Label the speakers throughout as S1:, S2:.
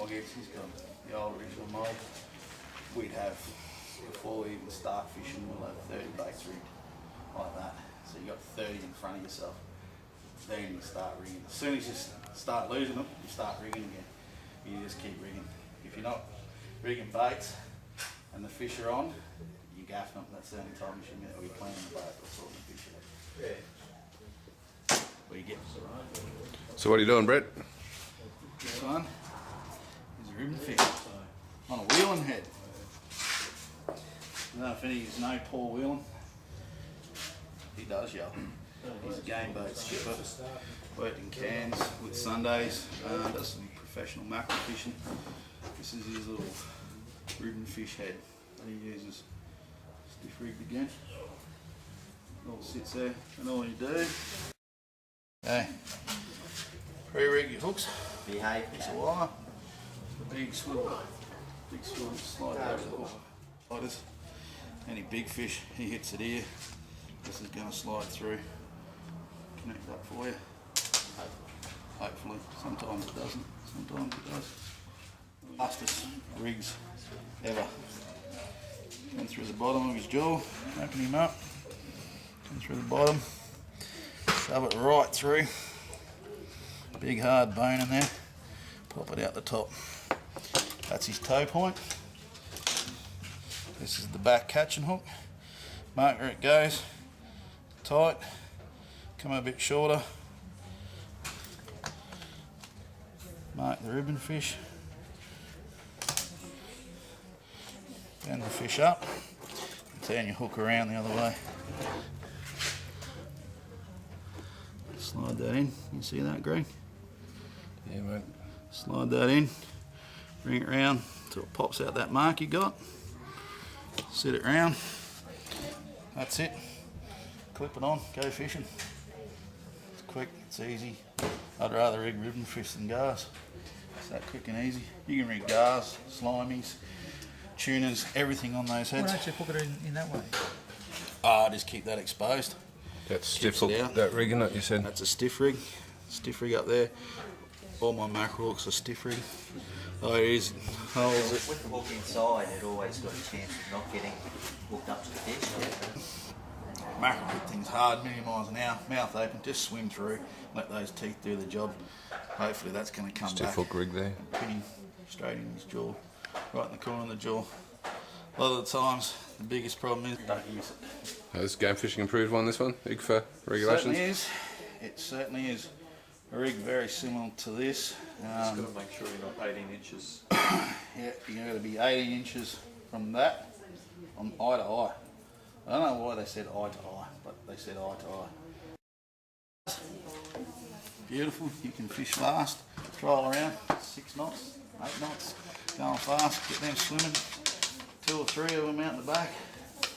S1: gets, he's got the old original mould. We'd have, before we even start fishing, we'll have 30 baits rigged like that. So you got 30 in front of yourself. Then you start rigging. As soon as you start losing them, you start rigging again. You just keep rigging. If you're not rigging baits and the fish are on, you gaff them. That's the only time you should be cleaning the bait or sorting the fish out. What you get?
S2: So what are you doing, Brett?
S1: This one is a ribbon fish on a wheeling head. I don't know if any of you know Paul Whelan. He does, yeah. He's a game boat skipper. Worked in Cairns with Sundays. Does some professional mackerel fishing. This is his little ribbon fish head that he uses. Stiff rigged again. All sits there, and all you do. Okay. Pre-rig your hooks.
S3: Behave.
S1: It's a wire. The big swivel. Big swivel slide over the hook. Like this. Any big fish, he hits it here. This is going to slide through. Connect that for you. Hopefully. Sometimes it doesn't. Sometimes it does. Fastest rigs ever. Come through the bottom of his jaw. Open him up. Come through the bottom. Shove it right through. Big hard bone in there. Pop it out the top. That's his toe point. This is the back catching hook. Mark where it goes. Tight. Come a bit shorter. Mark the ribbon fish. Bend the fish up. Turn your hook around the other way. Slide that in. You see that, Greg?
S2: Yeah, mate.
S1: Slide that in. Bring it round until it pops out that mark you got. Sit it round. That's it. Clip it on. Go fishing. It's quick. It's easy. I'd rather rig ribbon fish than gars. It's that quick and easy. You can rig gars, slimies, tunas, everything on those heads.
S3: Why don't you hook it in that way?
S1: Just keep that exposed.
S2: That's stiff hook, that rig, isn't it, you said?
S1: That's a stiff rig. Stiff rig up there. All my mackerel hooks are stiff rig. Oh, it is.
S3: With the hook inside, it always got a chance of not getting hooked up to the fish.
S1: Mackerel hook thing's hard, million miles an hour, mouth open, just swim through, let those teeth do the job. Hopefully that's going to come
S2: Stiff
S1: back.
S2: hook rig there.
S1: Pretty straight in his jaw, right in the corner of the jaw. A lot of the times, the biggest problem is don't use it.
S2: Has game fishing improved on this one? IGFA regulations?
S1: Certainly is. It certainly is. A rig very similar to this.
S4: Just got to make sure you're not 18 inches.
S1: Yeah, you're going to be 18 inches from that on eye to eye. I don't know why they said eye to eye, but they said eye to eye. Beautiful, you can fish fast, trial around, 6 knots, 8 knots, going fast, get them swimming, 2 or 3 of them out in the back,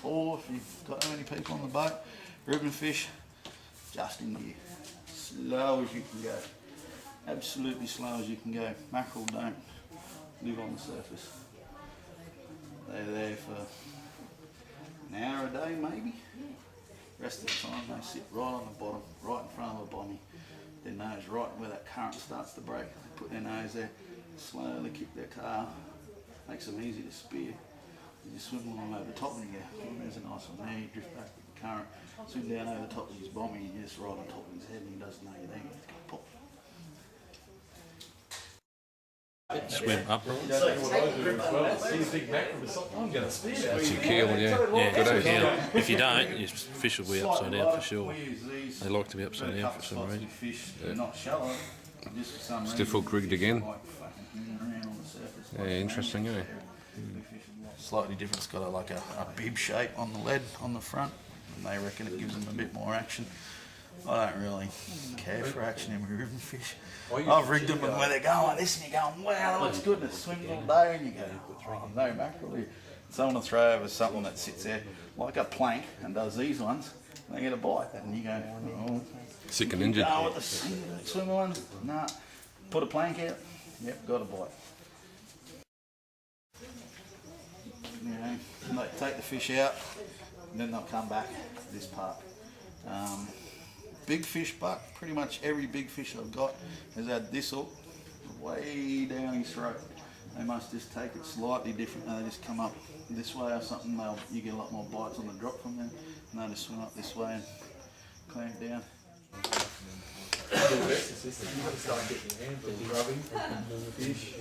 S1: 4 if you've got that many people on the boat, ribbon fish, just in gear, slow as you can go, absolutely slow as you can go. Mackerel don't live on the surface, they're there for an hour a day maybe. Rest of the time they sit right on the bottom, right in front of a bommy. Their nose right where that current starts to break. They put their nose there, slowly kick their tail. Makes them easy to spear. You just swim along over the top and you go, oh, there's a nice one there. You drift back with the current, swim down over the top of his bommy and you're just right on top of his head and he doesn't know you're there. He's going to pop.
S4: Swim up.
S2: That's your keel, yeah.
S4: Yeah,
S2: Good
S4: it's a
S2: day.
S4: keel. If you don't, your fish will be upside down for sure. They like to be upside down for some reason.
S1: They're not shallow, just for some reason.
S2: Stiff hook rigged again.
S1: Like fucking hanging around on the surface.
S2: Yeah, interesting, eh?
S1: Slightly different. It's got like a bib shape on the lead on the front, and they reckon it gives them a bit more action. I don't really care for action in ribbon fish. I've rigged them and where they're going like this, and you're going, wow, that looks good, and it swims all day, and you go, oh, no mackerel here. Someone will throw over something that sits there like a plank and does these ones, and they get a bite, and you go, oh.
S2: Sick and injured.
S1: Oh, with the swimmer ones? Nah. Put a plank out, yep, got a bite. You know, they take the fish out, and then they'll come back to this part. Big fish buck, pretty much every big fish I've got has had this hook, way down his throat. They must just take it slightly different. They just come up this way or something. You get a lot more bites on the drop from them. And they just swim up this way and clamp down.
S5: You've got to start getting your hands all grubby. Fish.